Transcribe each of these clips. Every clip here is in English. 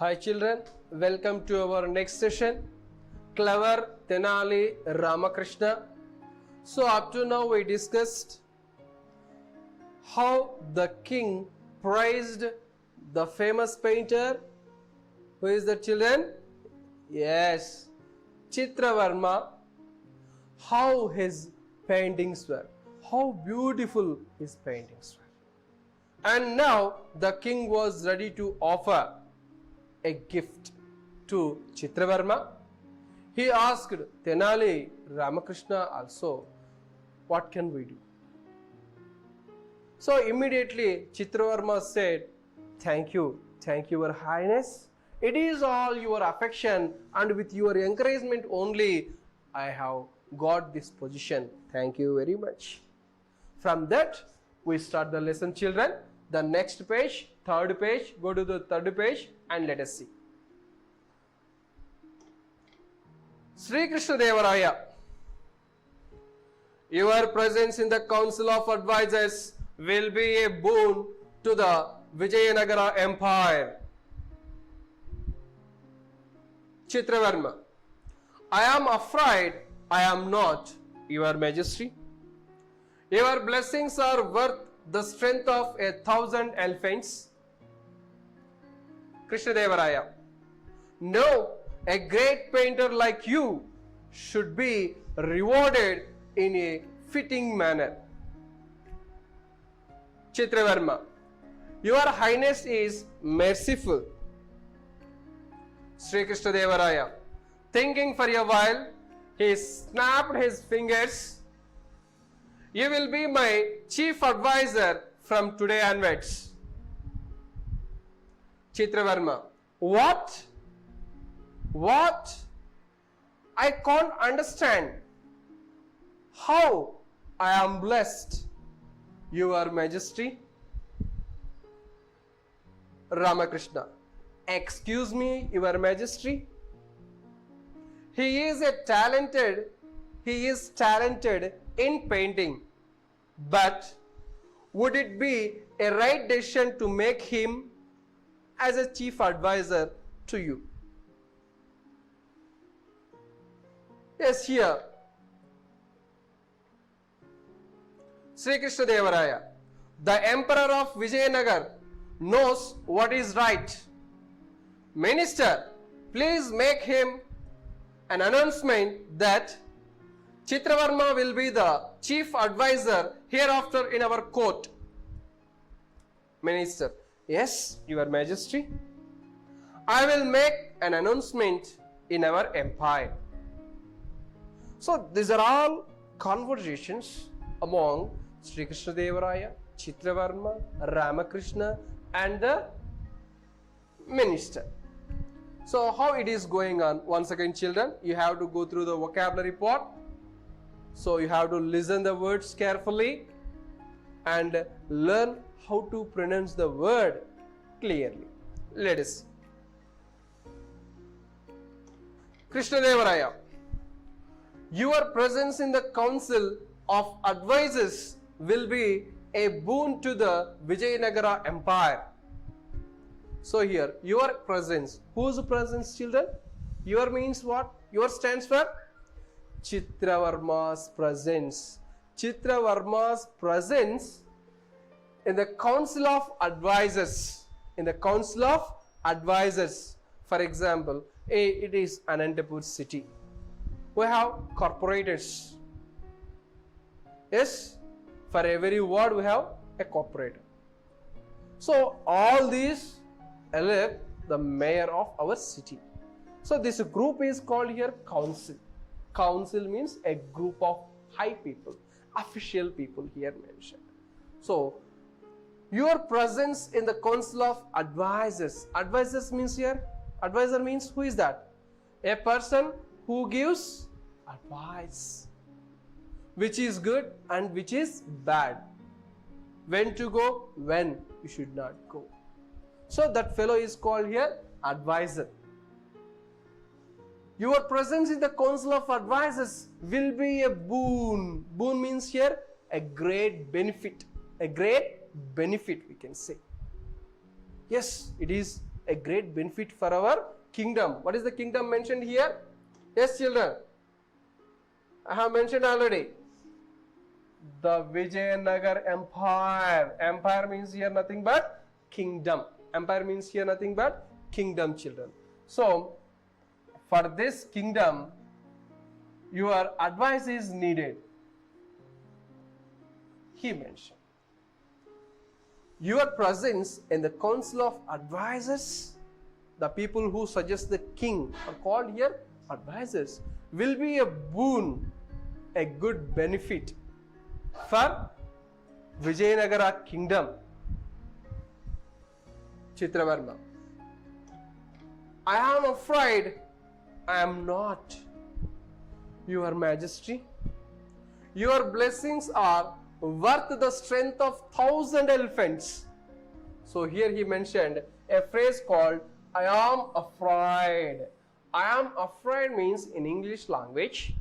Hi children, welcome to our next session. Clever Tenali Ramakrishna. So up to now we discussed how the king praised the famous painter. Who is the children? Yes, Chitravarma. How his paintings were. How beautiful his paintings were. And now the king was ready to offer a gift to Chitravarma. He asked Tenali Ramakrishna also, what can we do? So immediately Chitravarma said, thank you, your highness. It is all your affection, and with your encouragement only I have got this position. Thank you very much. From that we start the lesson, children. The next page, third page, go to the third page and let us see. Sri Krishna Devaraya, your presence in the Council of Advisors will be a boon to the Vijayanagara Empire. Chitravarma, I am afraid I am not, your majesty. Your blessings are worth the strength of 1,000 elephants. Krishna Devaraya, no, a great painter like you should be rewarded in a fitting manner. Chitravarma, your highness is merciful. Sri Krishna Devaraya, thinking for a while, he snapped his fingers. You will be my chief advisor from today onwards. Chitravarma, what? What? I can't understand. How I am blessed, your majesty. Ramakrishna, excuse me, your majesty. He is talented in painting, but would it be a right decision to make him as a chief advisor to you? Yes, here. Sri Krishna Devaraya, the Emperor of Vijayanagar knows what is right. Minister, please make him an announcement that Chitravarma will be the chief advisor hereafter in our court. Minister, yes, your majesty. I will make an announcement in our empire. So these are all conversations among Sri Krishna Devaraya, Chitravarma, Ramakrishna and the minister. So how it is going on? Once again, children, you have to go through the vocabulary part. So you have to listen the words carefully and learn how to pronounce the word clearly. Let us see. Krishna Devaraya, your presence in the Council of Advisors will be a boon to the Vijayanagara Empire. So here, your presence. Whose presence, children? Your means what? Your stands for? Chitravarma's presence. Chitravarma's presence in the Council of Advisors. In the Council of Advisors. For example, it is Anantapur city. We have corporators. Yes, for every ward we have a corporator. So all these elect the mayor of our city. So this group is called here council. Council means a group of high people, official people here mentioned. So your presence in the Council of Advisors. Advisors means here, advisor means who is that? A person who gives advice, which is good and which is bad. When to go, when you should not go. So that fellow is called here advisor. Your presence in the Council of Advisors will be a boon. Boon means here a great benefit. A great benefit we can say. Yes, it is a great benefit for our kingdom. What is the kingdom mentioned here? Yes, children. I have mentioned already. The Vijayanagar Empire. Empire means here nothing but kingdom. Empire means here nothing but kingdom, children. So, for this kingdom, your advice is needed. He mentioned. Your presence in the council of advisors, the people who suggest the king are called here advisors, will be a boon, a good benefit for Vijayanagara kingdom. Chitravarma. I am afraid I am not. Your Majesty, your blessings are worth the strength of 1,000 elephants. So here he mentioned a phrase called I am afraid. I am afraid means in English language,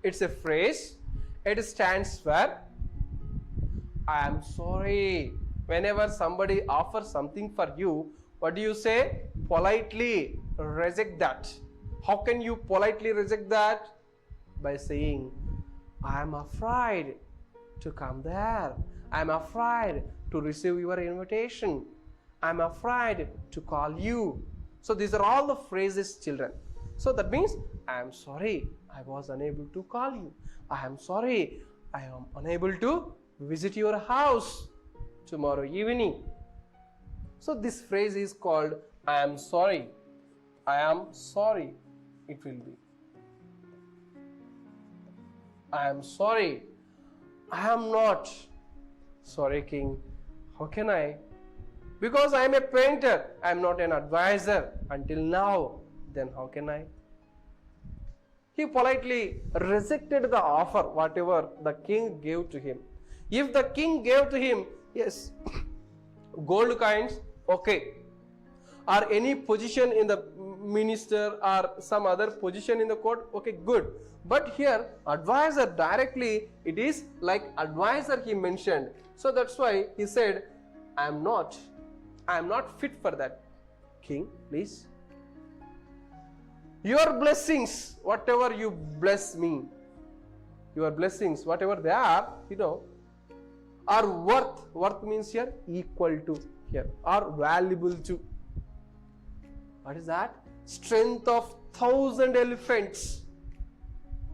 it's a phrase. It stands for I am sorry. Whenever somebody offers something for you, what do you say? Politely reject that. How can you politely reject that? By saying, I am afraid to come there. I am afraid to receive your invitation. I am afraid to call you. So these are all the phrases, children. So that means, I am sorry, I was unable to call you. I am sorry, I am unable to visit your house tomorrow evening. So this phrase is called, I am sorry. I am sorry, it will be. I am sorry. I am not. Sorry, king. How can I? Because I am a painter. I am not an advisor until now. Then how can I? He politely rejected the offer, whatever the king gave to him. If the king gave to him, yes, gold coins, okay. Or any position in the minister or some other position in the court, okay, good. But here, advisor directly, it is like advisor he mentioned. So that's why he said, I am not fit for that. King, please. Your blessings, whatever you bless me, your blessings, whatever they are, are worth means here equal to here, are valuable to. What is that? Strength of 1,000 elephants.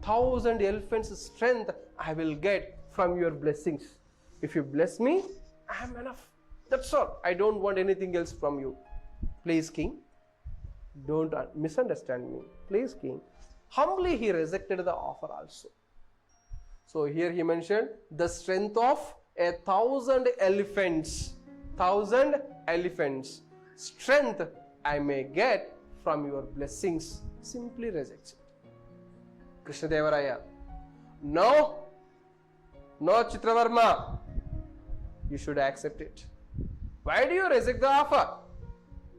1,000 elephants strength I will get from your blessings. If you bless me, I am enough. That's all. I don't want anything else from you. Please, king, don't misunderstand me. Please, king. Humbly he rejected the offer also. So here he mentioned the strength of 1,000 elephants. 1,000 elephants. Strength I may get from your blessings. Simply rejects it. Krishnadevaraya. No, Chitravarma. You should accept it. Why do you reject the offer?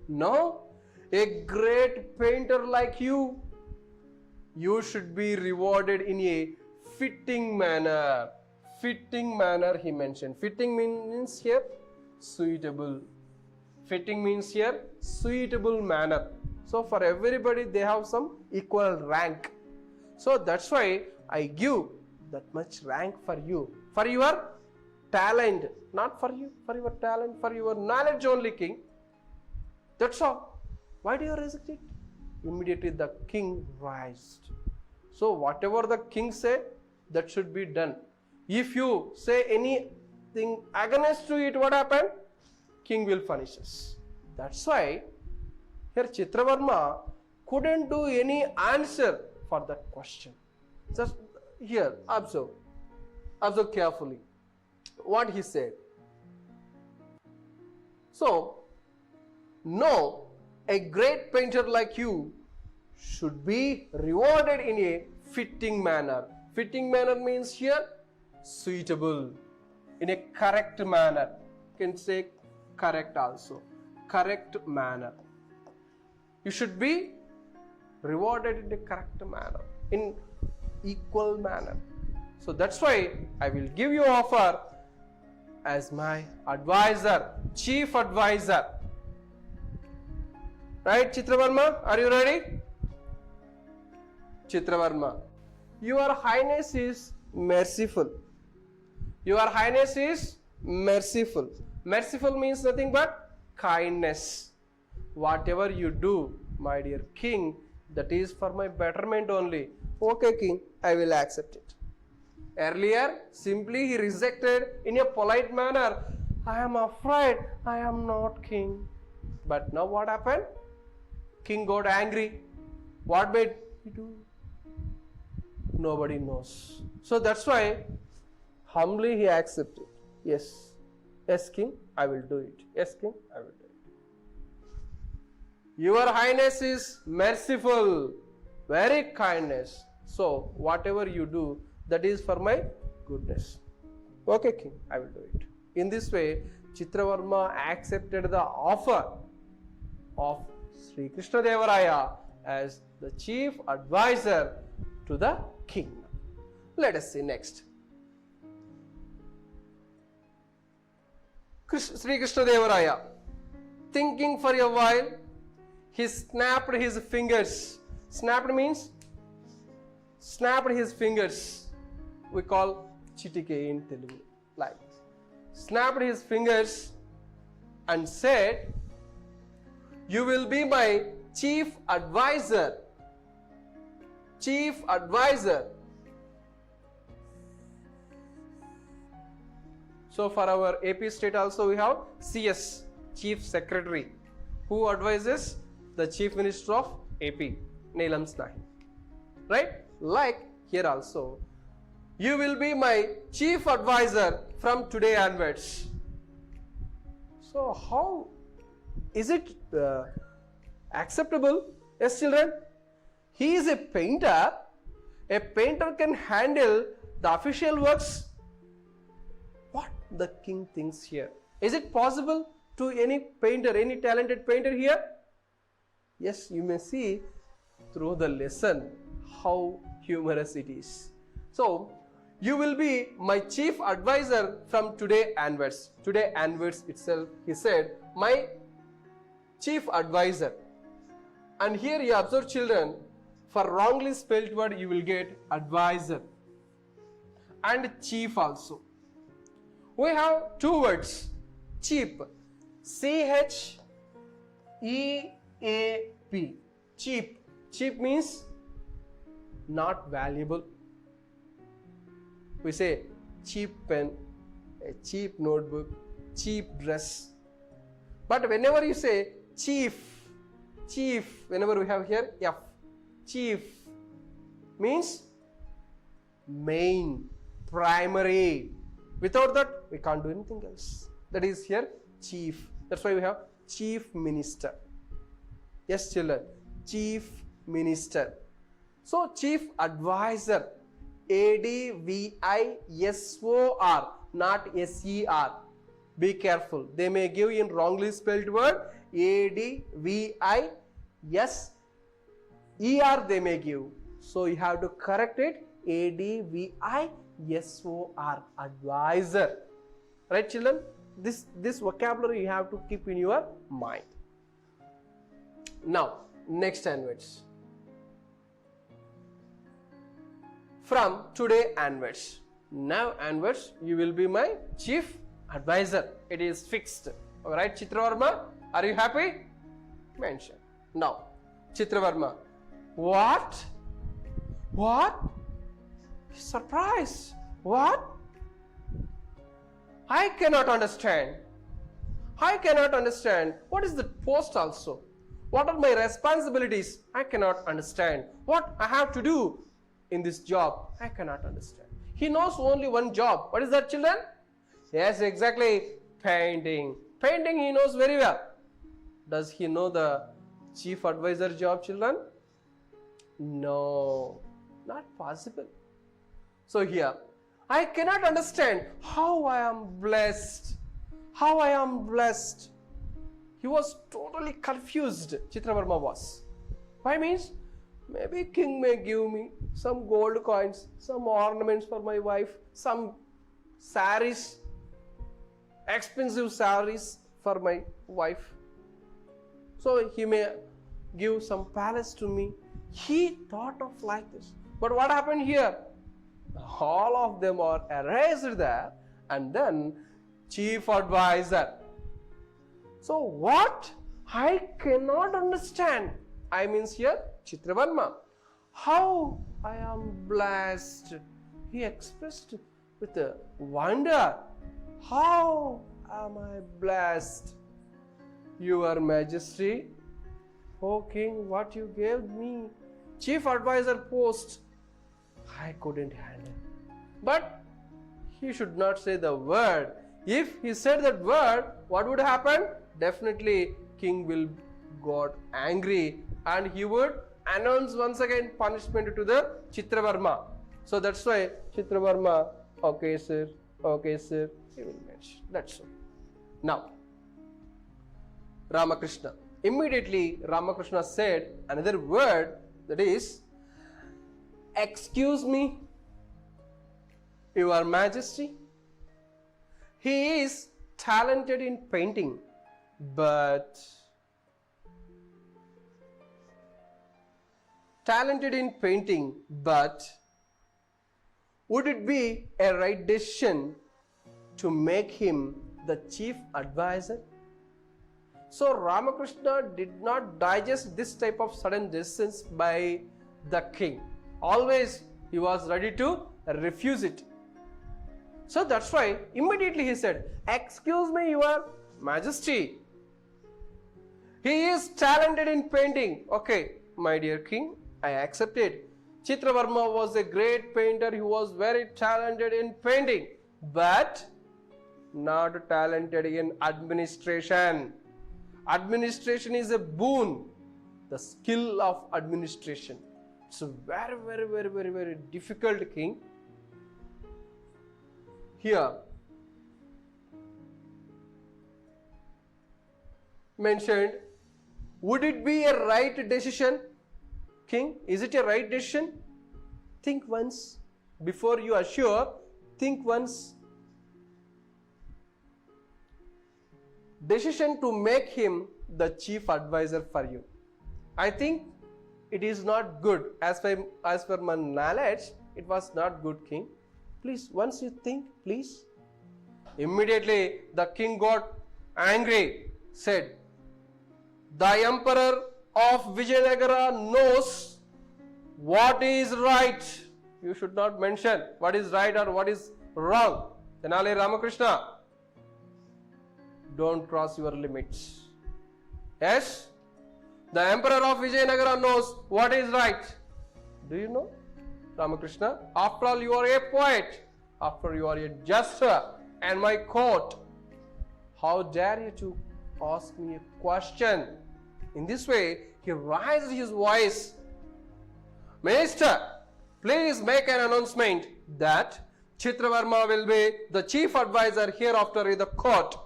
No, a great painter like you should be rewarded in a fitting manner. Fitting manner he mentioned. Fitting means here suitable. Fitting means here suitable manner. So for everybody they have some equal rank. So that's why I give that much rank for you. For your talent, not for you, for your talent, for your knowledge only, king. That's all. Why do you reject it? Immediately the king rised. So whatever the king said, that should be done. If you say anything against to it, what happened? King will punish us. That's why here Chitravarma couldn't do any answer for that question. Just here, observe carefully what he said. So, no, a great painter like you should be rewarded in a fitting manner. Fitting manner means here suitable, in a correct manner. You can say correct also. Correct manner. You should be rewarded in a correct manner, in equal manner. So that's why I will give you offer as my advisor, chief advisor. Right, Chitravarma? Are you ready? Chitravarma. Your Highness is merciful. Your Highness is merciful. Merciful means nothing but kindness. Whatever you do, my dear king, that is for my betterment only. Okay, king, I will accept it. Earlier, simply he rejected in a polite manner. I am afraid I am not king. But now what happened? King got angry. What made he do? Nobody knows. So that's why humbly he accepted. Yes. Yes, king, I will do it. Yes, king, I will do it. Your Highness is merciful, very kindness. So whatever you do, that is for my goodness. Okay, king, I will do it. In this way, Chitravarma accepted the offer of Sri Krishna Deva Raya as the chief advisor to the king. Let us see next. Sri Krishna Deva Raya, thinking for a while, he snapped his fingers. Snapped means snapped his fingers. We call chitike in Telugu. Like snapped his fingers and said, "You will be my chief advisor." Chief advisor. So for our AP state also we have CS, Chief Secretary, who advises the Chief Minister of AP, Neelam Snahi. Right? Like here also, you will be my chief advisor from today onwards. So how is it acceptable? Yes, children. He is a painter. A painter can handle the official works. What the king thinks here? Is it possible to any painter, any talented painter here? Yes, you may see through the lesson how humorous it is. So, you will be my chief advisor from today onwards. Today onwards itself, he said, my chief advisor. And here you observe, children, for wrongly spelled word you will get advisor and chief also. We have two words, cheap, C-H-E-A-P, cheap. Cheap means not valuable. We say cheap pen, a cheap notebook, cheap dress. But whenever you say chief, whenever we have here F, chief means main, primary. Without that, we can't do anything else. That is here chief. That's why we have chief minister. Yes, children, chief minister. So, chief advisor, A-D-V-I-S-O-R, not S-E-R. Be careful. They may give in wrongly spelled word, A-D-V-I-S-E-R they may give. So, you have to correct it, A-D-V-I-S-O-R, advisor. Right, children? This vocabulary you have to keep in your mind. Now, next onwards. From today onwards. Now onwards, you will be my chief advisor. It is fixed. Alright, Chitravarma, are you happy? Mention. Now, Chitravarma. What? Surprise. What? I cannot understand. What is the post also? What are my responsibilities? I cannot understand. What I have to do in this job? I cannot understand. He knows only one job. What is that, children? Yes, exactly. Painting. Painting he knows very well. Does he know the chief advisor job, children? No, not possible. So here, I cannot understand how I am blessed. He was totally confused, Chitravarma was. Why means? Maybe king may give me some gold coins, some ornaments for my wife, some saris, expensive saris for my wife. So he may give some palace to me. He thought of like this. But what happened here? All of them are erased there, and then chief advisor. So what I cannot understand, I means here Chitravarma, how I am blessed. He expressed with a wonder, how am I blessed? Your Majesty, O King, what you gave me, chief advisor post, I couldn't handle. But he should not say the word. If he said that word, what would happen? Definitely king will got angry and he would announce once again punishment to the Chitravarma. So that's why Chitravarma, okay sir, he will mention. That's all. Now, Ramakrishna. Immediately Ramakrishna said another word, that is, excuse me, Your Majesty. He is talented in painting, but would it be a right decision to make him the chief advisor? So Ramakrishna did not digest this type of sudden decisions by the king. Always he was ready to refuse it. So that's why immediately he said, excuse me, Your Majesty. He is talented in painting. Okay, my dear king, I accept it. Chitravarma was a great painter. He was very talented in painting, but not talented in administration. Administration is a boon. The skill of administration. It's a very difficult king. Here mentioned, would it be a right decision, king? Is it a right decision? Think once before you assure. Think once. Decision to make him the chief advisor for you. I think it is not good. As per my knowledge, it was not good, king. Please, once you think, please. Immediately the king got angry, said, the emperor of Vijayanagara knows what is right. You should not mention what is right or what is wrong. Tenali Ramakrishna, don't cross your limits. Yes, the emperor of Vijayanagara knows what is right. Do you know, Ramakrishna? After all, you are a poet. After all, you are a jester and my court. How dare you to ask me a question? In this way, he raised his voice. Minister, please make an announcement that Chitravarma will be the chief advisor hereafter in the court.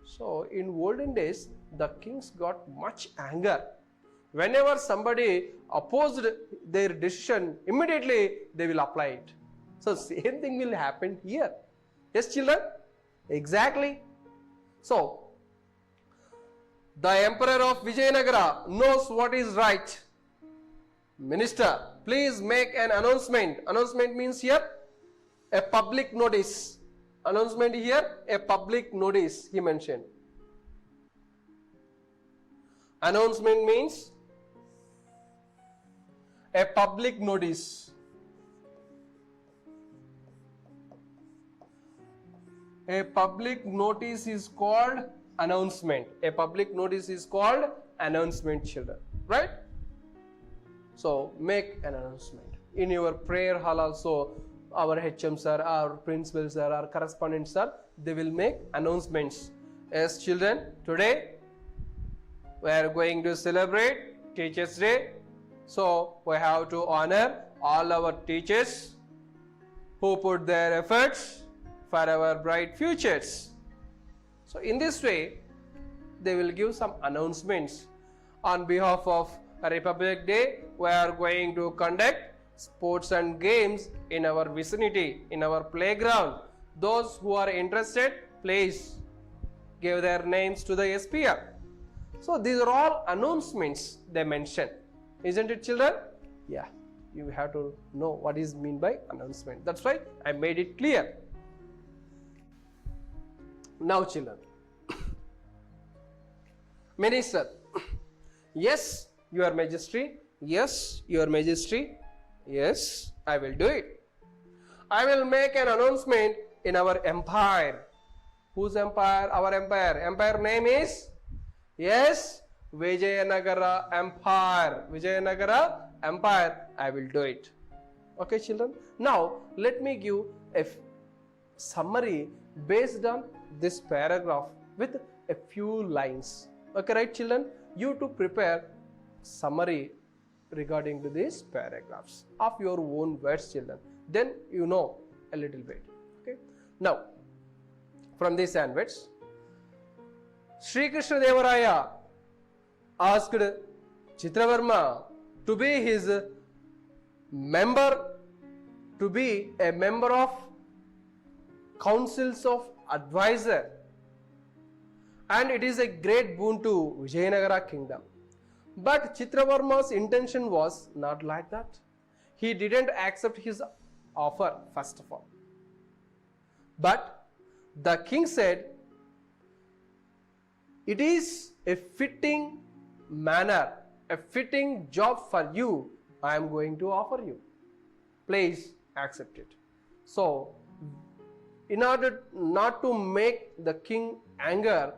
So, in olden days, the kings got much anger. Whenever somebody opposed their decision, immediately they will apply it. So, same thing will happen here. Yes, children? Exactly. So, the emperor of Vijayanagara knows what is right. Minister, please make an announcement. Announcement means here a public notice. Announcement here, a public notice, he mentioned. Announcement means a public notice. A public notice is called announcement. A public notice is called announcement, children. Right? So, make an announcement. In your prayer hall also, our HM sir, our principal sir, our correspondent sir, they will make announcements. As children, today we are going to celebrate Teachers' Day. So, we have to honor all our teachers who put their efforts for our bright futures. So, in this way, they will give some announcements. On behalf of Republic Day, we are going to conduct sports and games in our vicinity, in our playground. Those who are interested, please give their names to the SPF. So these are all announcements they mention, isn't it, children? Yeah, you have to know what is mean by announcement. That's why I made it clear. Now children, minister, yes, your majesty, yes, your majesty, yes, I will do it. I will make an announcement in our empire. Whose empire? Our empire. Empire name is, yes, Vijayanagara Empire. Vijayanagara Empire. I will do it. Okay, children. Now let me give a summary based on this paragraph with a few lines. Okay, right, children? You to prepare summary regarding to these paragraphs of your own words, children. Then you know a little bit. Okay. Now, from these onwards, Sri Krishna Deva Raya asked Chitravarma to be his member, to be a member of councils of advisor, and it is a great boon to Vijayanagara kingdom. But Chitravarma's intention was not like that. He didn't accept his offer first of all. But the king said, it is a fitting manner, a fitting job for you, I am going to offer you. Please accept it. So, in order not to make the king anger,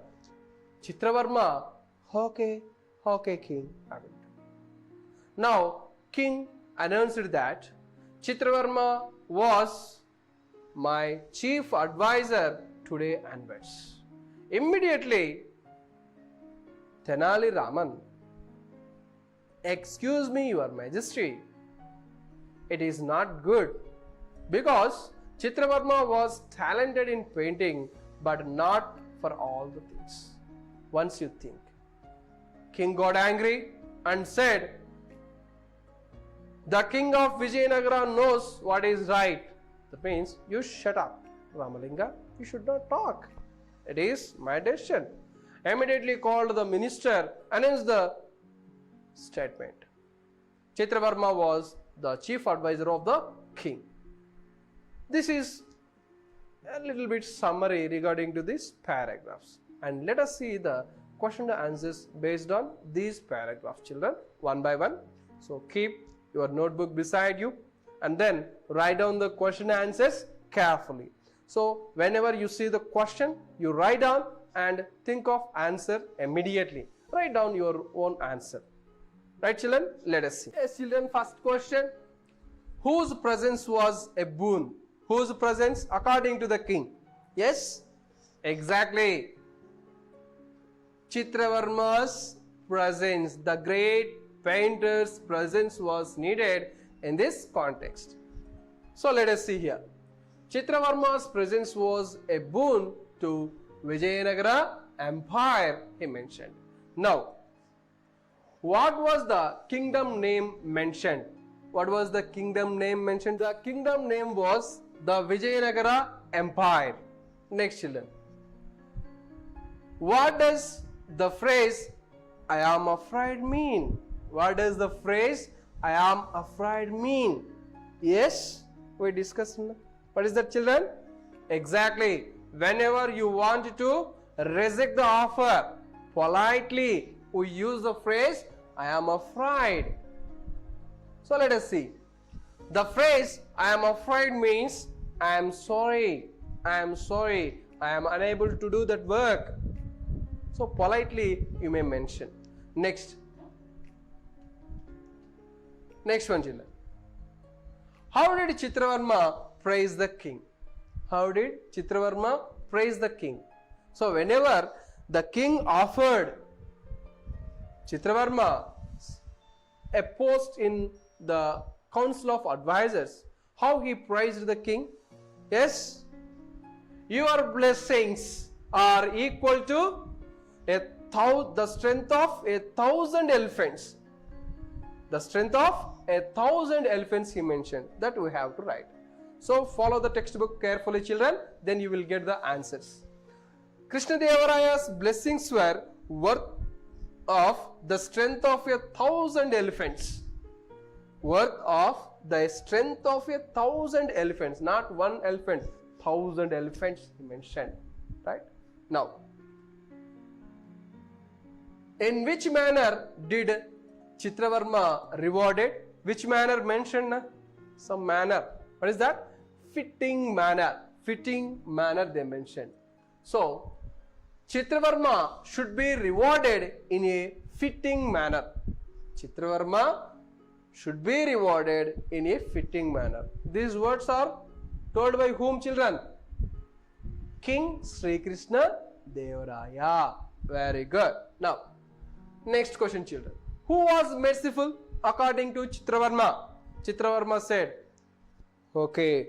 Chitravarma, okay king, I will do. Now, king announced that Chitravarma was my chief advisor today onwards. Immediately, Tenali Raman, excuse me, your majesty, it is not good, because Chitravarma was talented in painting, but not for all the things. Once you think. King got angry and said, the king of Vijayanagara knows what is right. That means, you shut up, Ramalinga, you should not talk. It is my decision. Immediately called the minister, announced the statement. Chitravarma was the chief advisor of the king. This is a little bit summary regarding to these paragraphs. And let us see the question and answers based on these paragraphs, children, one by one. So keep your notebook beside you and then write down the question and answers carefully. So whenever you see the question, you write down and think of answer immediately. Write down your own answer. Right, children? Let us see. Yes, children, first question. Whose presence was a boon? Whose presence according to the king? Yes? Exactly. Chitravarma's presence, the great painter's presence was needed in this context. So let us see here. Chitravarma's presence was a boon to Vijayanagara Empire, he mentioned. Now, what was the kingdom name mentioned? What was the kingdom name mentioned? The kingdom name was the Vijayanagara Empire. Next, children. What does the phrase I am afraid mean? What does the phrase I am afraid mean? Yes, we discussed. What is that, children? Exactly. Whenever you want to reject the offer, politely we use the phrase I am afraid. So let us see. The phrase I am afraid means I am sorry, I am sorry, I am unable to do that work. So politely you may mention. Next one, children. How did Chitravarma praise the king? How did Chitravarma praise the king? So whenever the king offered Chitravarma a post in the council of advisors, how he praised the king? Yes, your blessings are equal to the strength of 1,000 elephants. The strength of 1,000 elephants he mentioned. That we have to write. So follow the textbook carefully, children, then you will get the answers. Krishna Deva Raya's blessings were worth of the strength of 1,000 elephants. Worth of the strength of 1,000 elephants, not one elephant, 1,000 elephants he mentioned, right? Now, in which manner did Chitravarma rewarded? Which manner mentioned? Some manner. What is that? Fitting manner. Fitting manner they mentioned. So, Chitravarma should be rewarded in a fitting manner. Chitravarma should be rewarded in a fitting manner. These words are told by whom, children? King Sri Krishna Devaraya. Very good. Now, next question, children. Who was merciful according to Chitravarma? Chitravarma said, okay,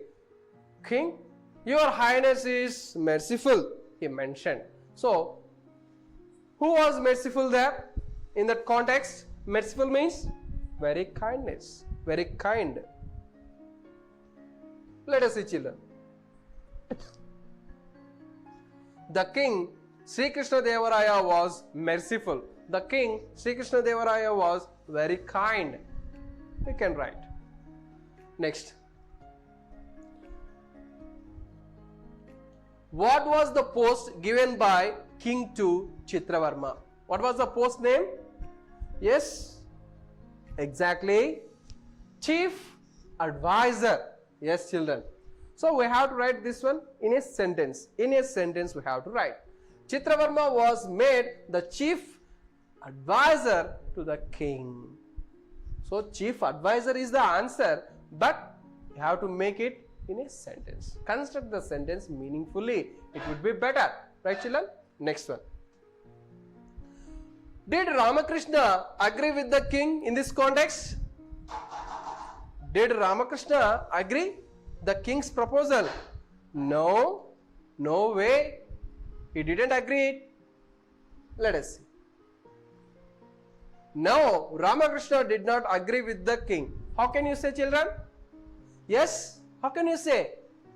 King, your highness is merciful, he mentioned. So, who was merciful there? In that context, merciful means very kindness, very kind. Let us see, children. The king Sri Krishna Devaraya was merciful. The king Sri Krishna Devaraya was very kind. We can write. Next. What was the post given by king to Chitravarma? What was the post name? Yes, exactly. Chief advisor. Yes, children. So we have to write this one in a sentence. In a sentence we have to write. Chitravarma was made the chief advisor to the king. So chief advisor is the answer, but you have to make it in a sentence. Construct the sentence meaningfully. It would be better. Right, children? Next one. Did Ramakrishna agree with the king in this context? Did Ramakrishna agree the king's proposal? No. No way. He didn't agree. Let us see. No, Ramakrishna did not agree with the king. How can you say, children? Yes. How can you say?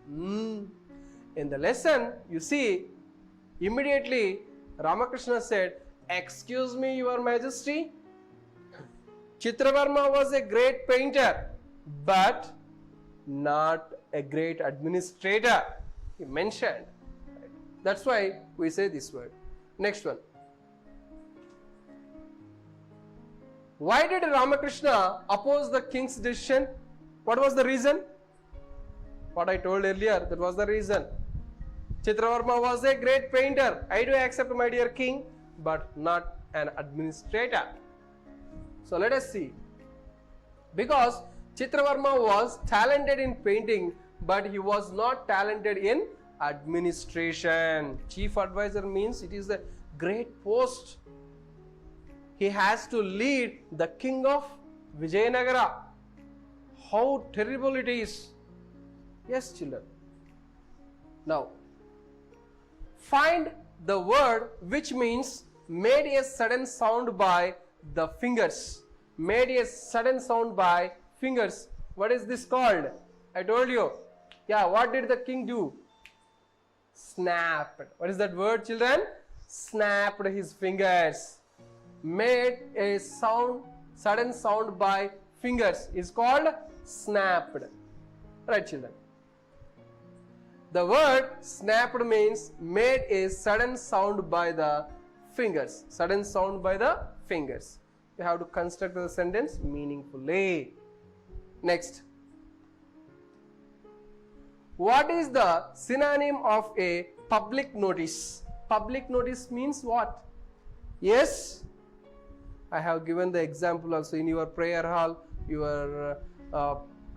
In the lesson, you see, immediately Ramakrishna said, excuse me, your majesty. Chitravarma was a great painter, but not a great administrator. He mentioned. That's why we say this word. Next one. Why did Ramakrishna oppose the king's decision? What was the reason? What I told earlier, that was the reason. Chitravarma was a great painter. I do accept, my dear king, but not an administrator. So let us see. Because Chitravarma was talented in painting, but he was not talented in administration. Chief advisor means it is a great post. He has to lead the king of Vijayanagara. How terrible it is. Yes, children. Now, find the word which means made a sudden sound by the fingers. Made a sudden sound by fingers. What is this called? I told you. Yeah, what did the king do? Snapped. What is that word, children? Snapped his fingers. Made a sound, sudden sound by fingers is called snapped. Right, children? The word snapped means made a sudden sound by the fingers. Sudden sound by the fingers. You have to construct the sentence meaningfully. Next. What is the synonym of a public notice? Public notice means what? Yes. I have given the example also in your prayer hall. Your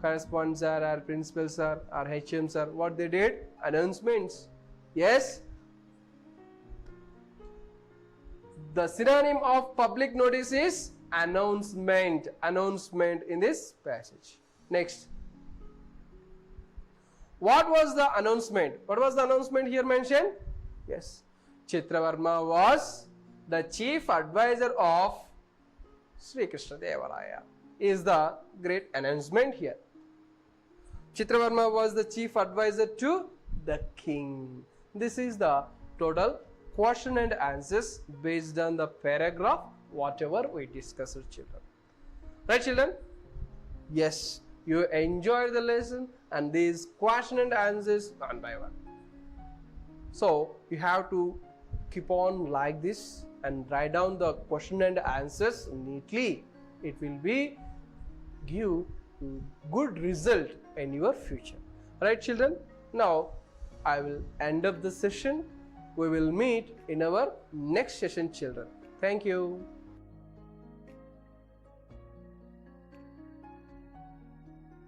correspondents are, our principals are, our HMs are. What they did? Announcements. Yes. The synonym of public notice is announcement. Announcement in this passage. Next. What was the announcement? What was the announcement here mentioned? Yes. Chitravarma was the chief advisor of Sri Krishna Devaraya. Is the great announcement here. Chitravarma was the chief advisor to the king. This is the total question and answers based on the paragraph whatever we discussed, children. Right, children? Yes, you enjoyed the lesson and these question and answers one by one. So you have to keep on like this and write down the question and answers neatly. It will be give good result in your future. Right, children? Now I will end up the session. We will meet in our next session, children. Thank you.